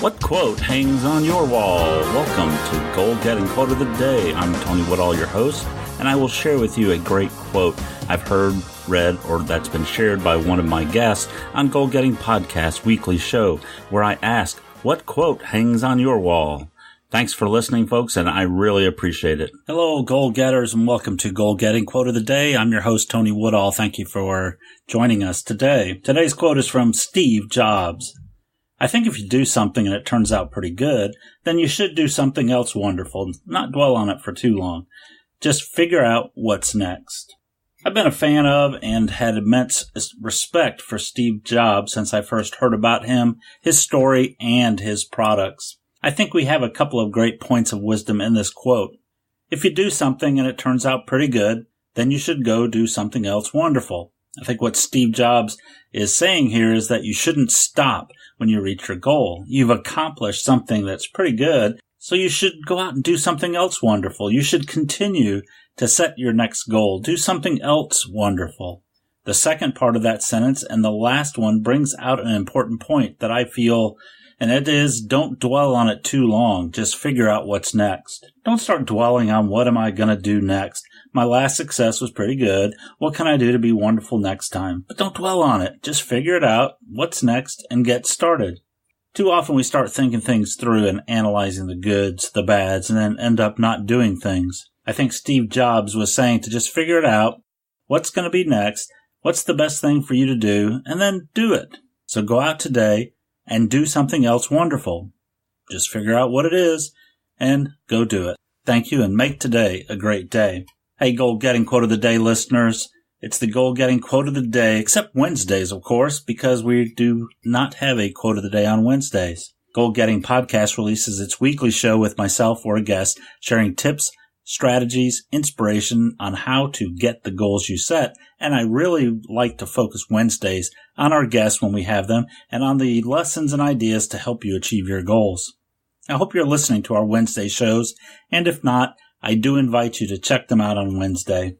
What quote hangs on your wall? Welcome to Goal Getting Quote of the Day. I'm Tony Woodall, your host, and I will share with you a great quote I've heard, read, or that's been shared by one of my guests on Goal Getting Podcast weekly show, where I ask, what quote hangs on your wall? Thanks for listening, folks, and I really appreciate it. Hello, goal getters, and welcome to Goal Getting Quote of the Day. I'm your host, Tony Woodall. Thank you for joining us today. Today's quote is from Steve Jobs. I think if you do something and it turns out pretty good, then you should do something else wonderful. Not dwell on it for too long. Just figure out what's next. I've been a fan of and had immense respect for Steve Jobs since I first heard about him, his story, and his products. I think we have a couple of great points of wisdom in this quote. If you do something and it turns out pretty good, then you should go do something else wonderful. I think what Steve Jobs is saying here is that you shouldn't stop when you reach your goal. You've accomplished something that's pretty good, so you should go out and do something else wonderful. You should continue to set your next goal. Do something else wonderful. The second part of that sentence and the last one brings out an important point that I feel, and it is, don't dwell on it too long. Just figure out what's next. Don't start dwelling on what am I going to do next. My last success was pretty good. What can I do to be wonderful next time? But don't dwell on it. Just figure it out, what's next, and get started. Too often we start thinking things through and analyzing the goods, the bads, and then end up not doing things. I think Steve Jobs was saying to just figure it out, what's going to be next, what's the best thing for you to do, and then do it. So go out today and do something else wonderful. Just figure out what it is and go do it. Thank you, and make today a great day. Hey, Goal Getting Quote of the Day listeners. It's the Goal Getting Quote of the Day, except Wednesdays, of course, because we do not have a Quote of the Day on Wednesdays. Goal Getting Podcast releases its weekly show with myself or a guest, sharing tips, strategies, inspiration on how to get the goals you set. And I really like to focus Wednesdays on our guests when we have them and on the lessons and ideas to help you achieve your goals. I hope you're listening to our Wednesday shows, and if not, I do invite you to check them out on Wednesday.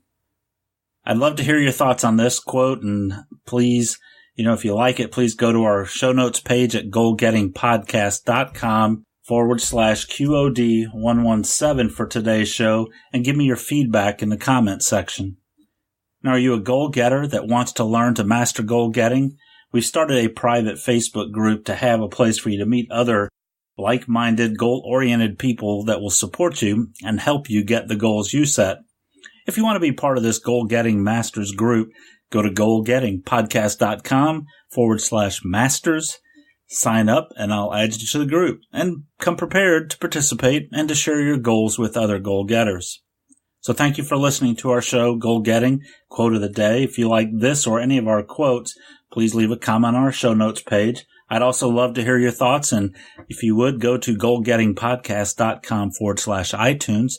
I'd love to hear your thoughts on this quote, and please, if you like it, please go to our show notes page at goalgettingpodcast.com/QOD-117 for today's show and give me your feedback in the comments section. Now, are you a goal getter that wants to learn to master goal getting? We've started a private Facebook group to have a place for you to meet other like-minded, goal-oriented people that will support you and help you get the goals you set. If you want to be part of this goal-getting masters group, go to goalgettingpodcast.com/masters, sign up, and I'll add you to the group. And come prepared to participate and to share your goals with other goal-getters. So thank you for listening to our show, Goal Getting, Quote of the Day. If you like this or any of our quotes, please leave a comment on our show notes page. I'd also love to hear your thoughts, and if you would, go to goalgettingpodcast.com/iTunes.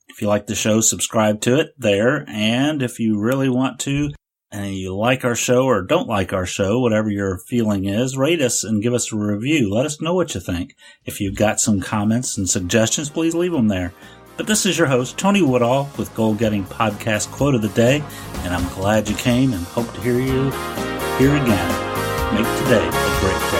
If you like the show, subscribe to it there, and if you really want to, and you like our show or don't like our show, whatever your feeling is, rate us and give us a review. Let us know what you think. If you've got some comments and suggestions, please leave them there. But this is your host, Tony Woodall, with Goal Getting Podcast Quote of the Day, and I'm glad you came and hope to hear you here again. Make today a great day.